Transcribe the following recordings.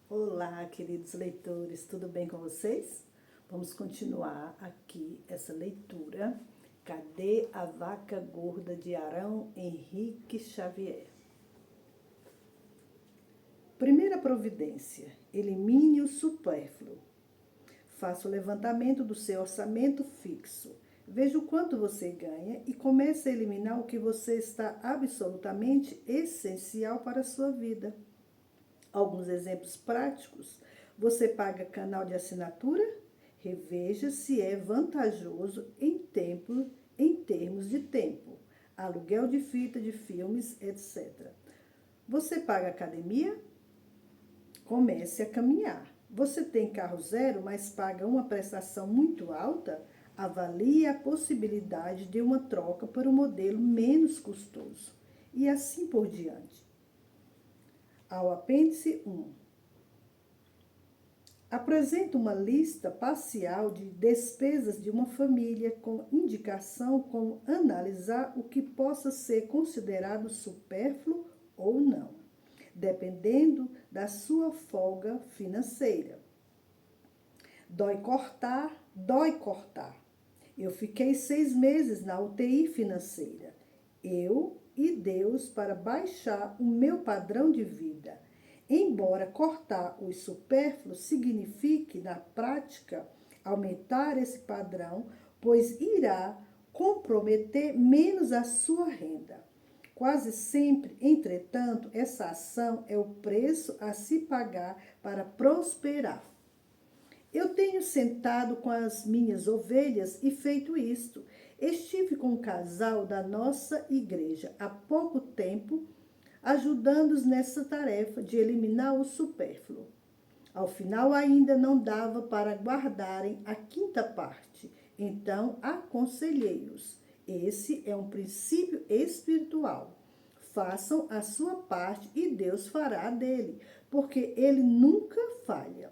Olá, queridos leitores, tudo bem com vocês? Vamos continuar aqui essa leitura. Cadê a vaca gorda de Arão Henrique Xavier? Primeira providência: elimine o supérfluo. Faça o levantamento do seu orçamento fixo. Veja o quanto você ganha e comece a eliminar o que você está absolutamente essencial para a sua vida. Alguns exemplos práticos: você paga canal de assinatura? Reveja se é vantajoso em termos de tempo, aluguel de fita de filmes, etc. Você paga academia? Comece a caminhar. Você tem carro zero, mas paga uma prestação muito alta? Avalie a possibilidade de uma troca por um modelo menos custoso. E assim por diante. Ao apêndice 1. Apresenta uma lista parcial de despesas de uma família com indicação como analisar o que possa ser considerado supérfluo ou não, dependendo da sua folga financeira. Dói cortar, dói cortar. Eu fiquei 6 meses na UTI financeira. Eu e Deus para baixar o meu padrão de vida. Embora cortar os supérfluos signifique, na prática, aumentar esse padrão, pois irá comprometer menos a sua renda. Quase sempre, entretanto, essa ação é o preço a se pagar para prosperar. Eu tenho sentado com as minhas ovelhas e feito isto. Estive com um casal da nossa igreja há pouco tempo, ajudando-os nessa tarefa de eliminar o supérfluo. Ao final, ainda não dava para guardarem a quinta parte, então aconselhei-os. Esse é um princípio espiritual. Façam a sua parte e Deus fará dele, porque ele nunca falha.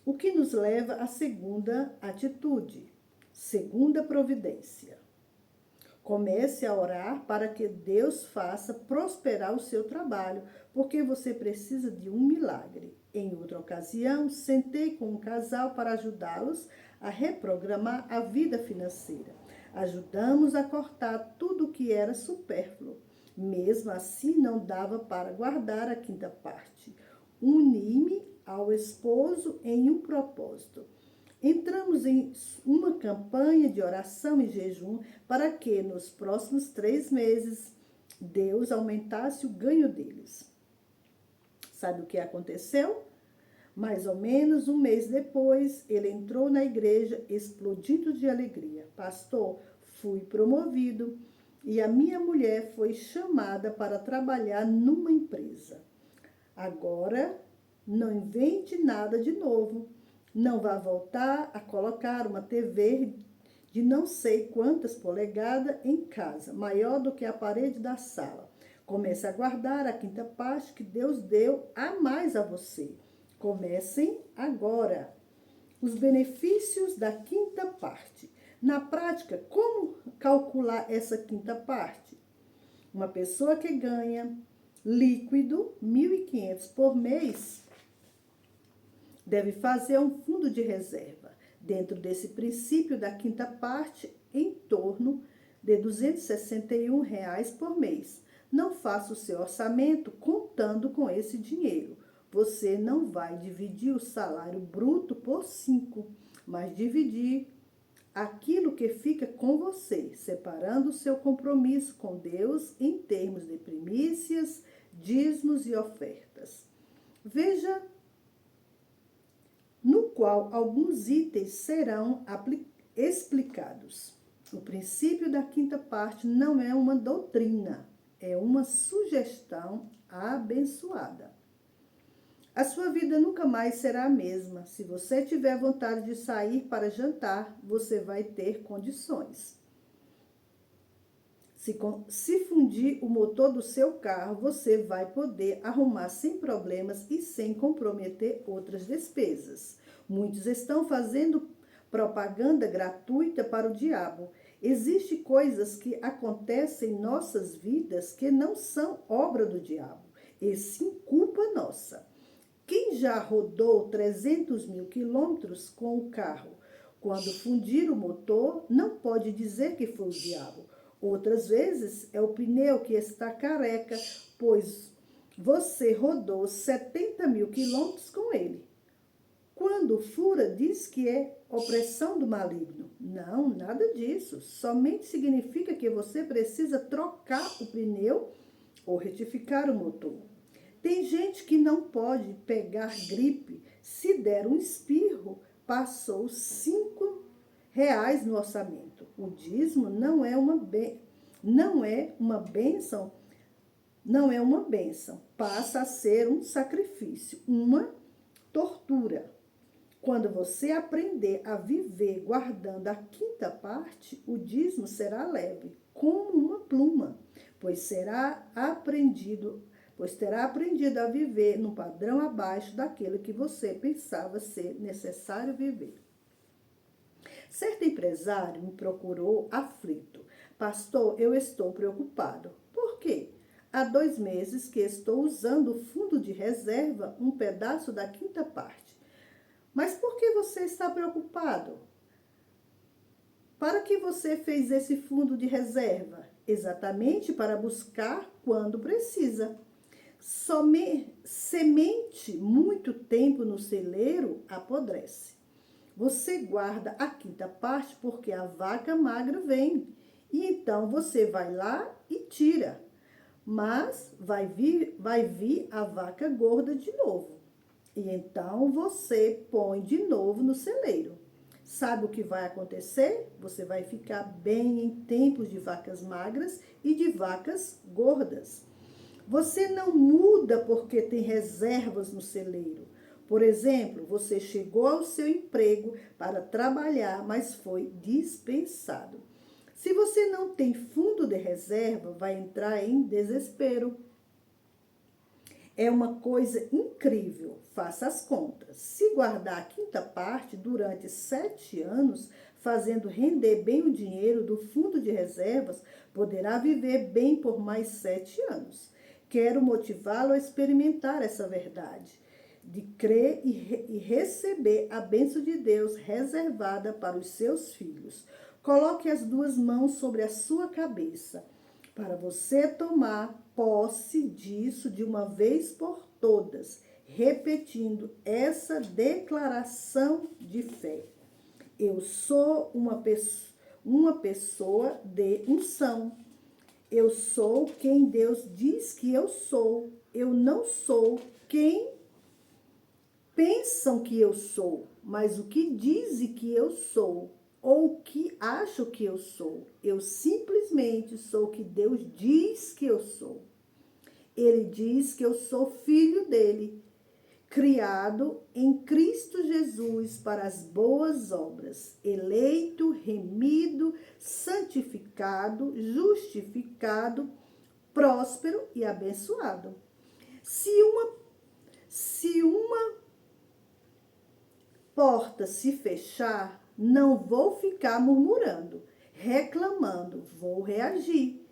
O que nos leva à segunda atitude, segunda providência. Comece a orar para que Deus faça prosperar o seu trabalho, porque você precisa de um milagre. Em outra ocasião, sentei com um casal para ajudá-los a reprogramar a vida financeira. Ajudamos a cortar tudo o que era supérfluo. Mesmo assim, não dava para guardar a quinta parte. Uni-me ao esposo em um propósito. Entramos em uma campanha de oração e jejum para que, nos próximos 3 meses, Deus aumentasse o ganho deles. Sabe o que aconteceu? Mais ou menos um mês depois, ele entrou na igreja explodindo de alegria. Pastor, fui promovido e a minha mulher foi chamada para trabalhar numa empresa. Agora, não invente nada de novo. Não vá voltar a colocar uma TV de não sei quantas polegadas em casa, maior do que a parede da sala. Comece a guardar a quinta parte que Deus deu a mais a você. Comecem agora. Os benefícios da quinta parte. Na prática, como calcular essa quinta parte? Uma pessoa que ganha líquido 1.500 por mês deve fazer um fundo de reserva. Dentro desse princípio da quinta parte, em torno de R$ 261 por mês. Não faça o seu orçamento contando com esse dinheiro. Você não vai dividir o salário bruto por 5, mas dividir aquilo que fica com você, separando o seu compromisso com Deus em termos de primícias, dízimos e ofertas. Veja no qual alguns itens serão explicados. O princípio da quinta parte não é uma doutrina, é uma sugestão abençoada. A sua vida nunca mais será a mesma. Se você tiver vontade de sair para jantar, você vai ter condições. Se fundir o motor do seu carro, você vai poder arrumar sem problemas e sem comprometer outras despesas. Muitos estão fazendo propaganda gratuita para o diabo. Existem coisas que acontecem em nossas vidas que não são obra do diabo, e sim culpa nossa. Quem já rodou 300 mil quilômetros com o carro? Quando fundir o motor, não pode dizer que foi o diabo. Outras vezes é o pneu que está careca, pois você rodou 70 mil quilômetros com ele. Quando fura, diz que é opressão do maligno. Não, nada disso. Somente significa que você precisa trocar o pneu ou retificar o motor. Tem gente que não pode pegar gripe. Se der um espirro, passou R$ 5 no orçamento. O dízimo não é uma bênção, não é uma bênção. Passa a ser um sacrifício, uma tortura. Quando você aprender a viver guardando a quinta parte, o dízimo será leve, como uma pluma, pois terá aprendido a viver num padrão abaixo daquilo que você pensava ser necessário viver. Certo empresário me procurou aflito. Pastor, eu estou preocupado. Por quê? Há 2 meses que estou usando o fundo de reserva, um pedaço da quinta parte. Mas por que você está preocupado? Para que você fez esse fundo de reserva? Exatamente para buscar quando precisa. Semente muito tempo no celeiro apodrece. Você guarda a quinta parte porque a vaca magra vem. E então você vai lá e tira. Mas vai vir a vaca gorda de novo. E então você põe de novo no celeiro. Sabe o que vai acontecer? Você vai ficar bem em tempos de vacas magras e de vacas gordas. Você não muda porque tem reservas no celeiro. Por exemplo, você chegou ao seu emprego para trabalhar, mas foi dispensado. Se você não tem fundo de reserva, vai entrar em desespero. É uma coisa incrível, faça as contas. Se guardar a quinta parte durante 7 anos, fazendo render bem o dinheiro do fundo de reservas, poderá viver bem por mais 7 anos. Quero motivá-lo a experimentar essa verdade, de crer e receber a bênção de Deus reservada para os seus filhos. Coloque as 2 mãos sobre a sua cabeça, para você tomar posse disso de uma vez por todas, repetindo essa declaração de fé. Eu sou uma pessoa de unção. Eu sou quem Deus diz que eu sou. Eu não sou quem pensam que eu sou, mas o que dizem que eu sou, ou o que acham que eu sou. Eu simplesmente sou o que Deus diz que eu sou. Ele diz que eu sou filho dele, criado em Cristo Jesus para as boas obras, eleito, remido, santificado, justificado, próspero e abençoado. Se uma porta se fechar, não vou ficar murmurando, reclamando, vou reagir.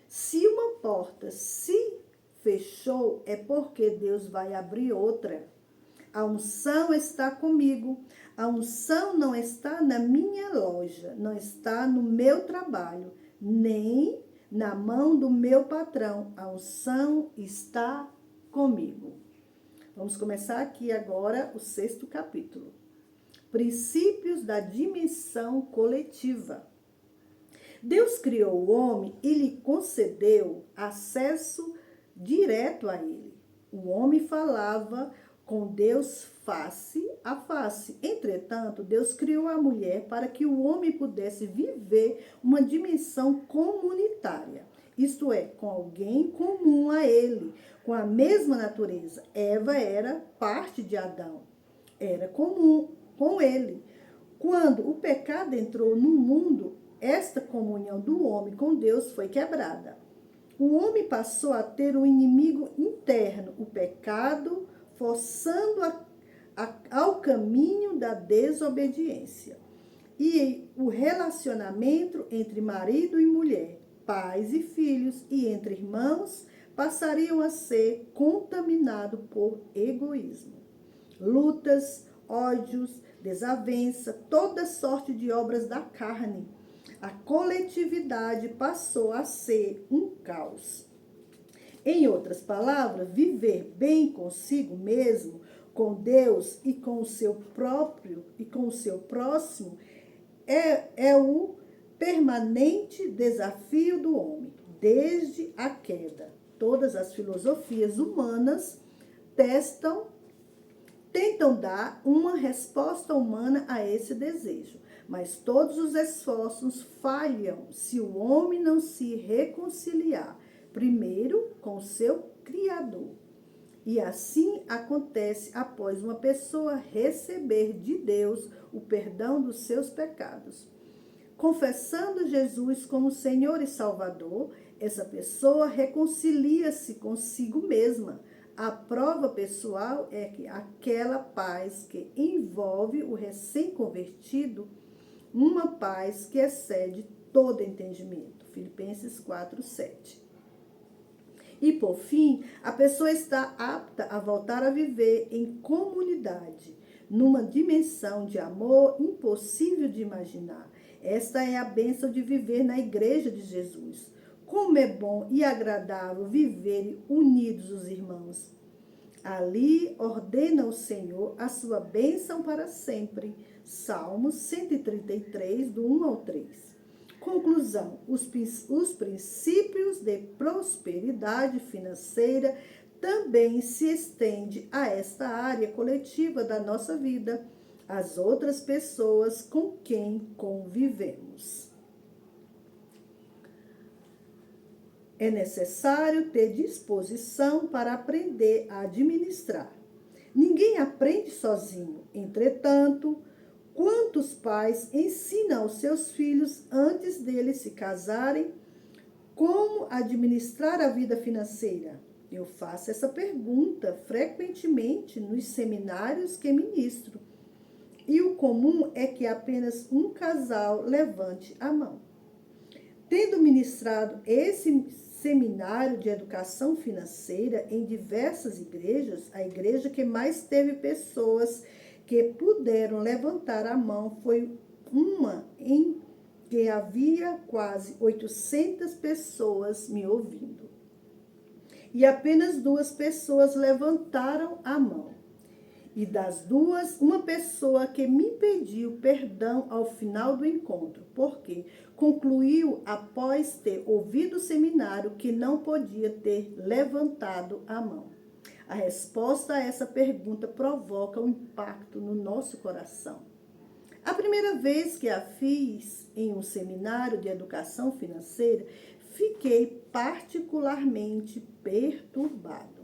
Se uma porta se fechou, é porque Deus vai abrir outra. A unção está comigo. A unção não está na minha loja, não está no meu trabalho, nem na mão do meu patrão. A unção está comigo. Vamos começar aqui agora o 6º capítulo. Princípios da dimensão coletiva. Deus criou o homem e lhe concedeu acesso direto a ele. O homem falava com Deus face a face. Entretanto, Deus criou a mulher para que o homem pudesse viver uma dimensão comunitária, isto é, com alguém comum a ele, com a mesma natureza. Eva era parte de Adão, era comum com ele. Quando o pecado entrou no mundo, esta comunhão do homem com Deus foi quebrada. O homem passou a ter um inimigo interno, o pecado, forçando ao caminho da desobediência. E o relacionamento entre marido e mulher, pais e filhos e entre irmãos passariam a ser contaminado por egoísmo. lutas, ódios, desavença, toda sorte de obras da carne. A coletividade passou a ser um caos. Em outras palavras, viver bem consigo mesmo, com Deus e com o seu próprio e com o seu próximo é o permanente desafio do homem, desde a queda. Todas as filosofias humanas tentam dar uma resposta humana a esse desejo, mas todos os esforços falham se o homem não se reconciliar primeiro com o seu Criador. E assim acontece após uma pessoa receber de Deus o perdão dos seus pecados. Confessando Jesus como Senhor e Salvador, essa pessoa reconcilia-se consigo mesma. A prova pessoal é que aquela paz que envolve o recém-convertido, uma paz que excede todo entendimento. Filipenses 4:7. E, por fim, a pessoa está apta a voltar a viver em comunidade, numa dimensão de amor impossível de imaginar. Esta é a bênção de viver na Igreja de Jesus. Como é bom e agradável viverem unidos os irmãos. Ali ordena o Senhor a sua bênção para sempre. Salmos 133, do 1 ao 3. Conclusão: os princípios de prosperidade financeira também se estendem a esta área coletiva da nossa vida, às outras pessoas com quem convivemos. É necessário ter disposição para aprender a administrar. Ninguém aprende sozinho. Entretanto, quantos pais ensinam aos seus filhos, antes deles se casarem, como administrar a vida financeira? Eu faço essa pergunta frequentemente nos seminários que ministro. E o comum é que apenas um casal levante a mão. Tendo ministrado esse seminário de educação financeira em diversas igrejas, a igreja que mais teve pessoas que puderam levantar a mão foi uma em que havia quase 800 pessoas me ouvindo. E apenas 2 pessoas levantaram a mão. E das 2, uma pessoa que me pediu perdão ao final do encontro, porque concluiu, após ter ouvido o seminário, que não podia ter levantado a mão. A resposta a essa pergunta provoca um impacto no nosso coração. A primeira vez que a fiz em um seminário de educação financeira, fiquei particularmente perturbado.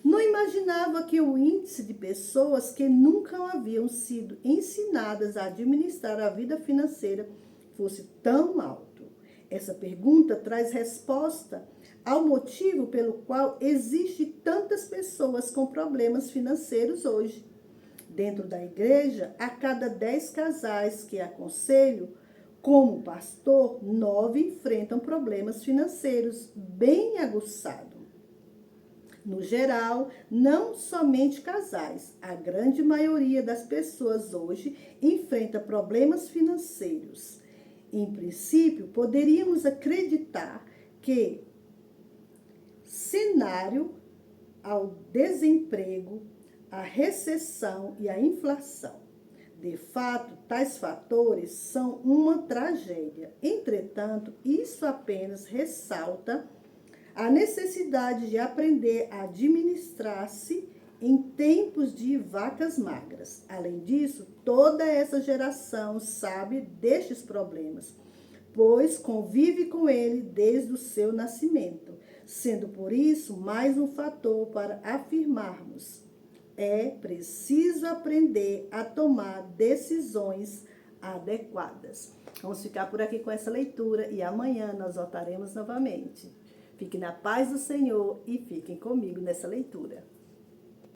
Não imaginava que o índice de pessoas que nunca haviam sido ensinadas a administrar a vida financeira fosse tão alto. Essa pergunta traz resposta ao motivo pelo qual existem tantas pessoas com problemas financeiros hoje. Dentro da igreja, a cada 10 casais que aconselho, como pastor, 9 enfrentam problemas financeiros bem aguçados. No geral, não somente casais, a grande maioria das pessoas hoje enfrenta problemas financeiros. Em princípio, poderíamos acreditar que cenário ao desemprego, a recessão e a inflação. De fato, tais fatores são uma tragédia. Entretanto, isso apenas ressalta a necessidade de aprender a administrar-se em tempos de vacas magras. Além disso, toda essa geração sabe destes problemas, pois convive com ele desde o seu nascimento, sendo por isso mais um fator para afirmarmos: é preciso aprender a tomar decisões adequadas. Vamos ficar por aqui com essa leitura e amanhã nós voltaremos novamente. Fiquem na paz do Senhor e fiquem comigo nessa leitura.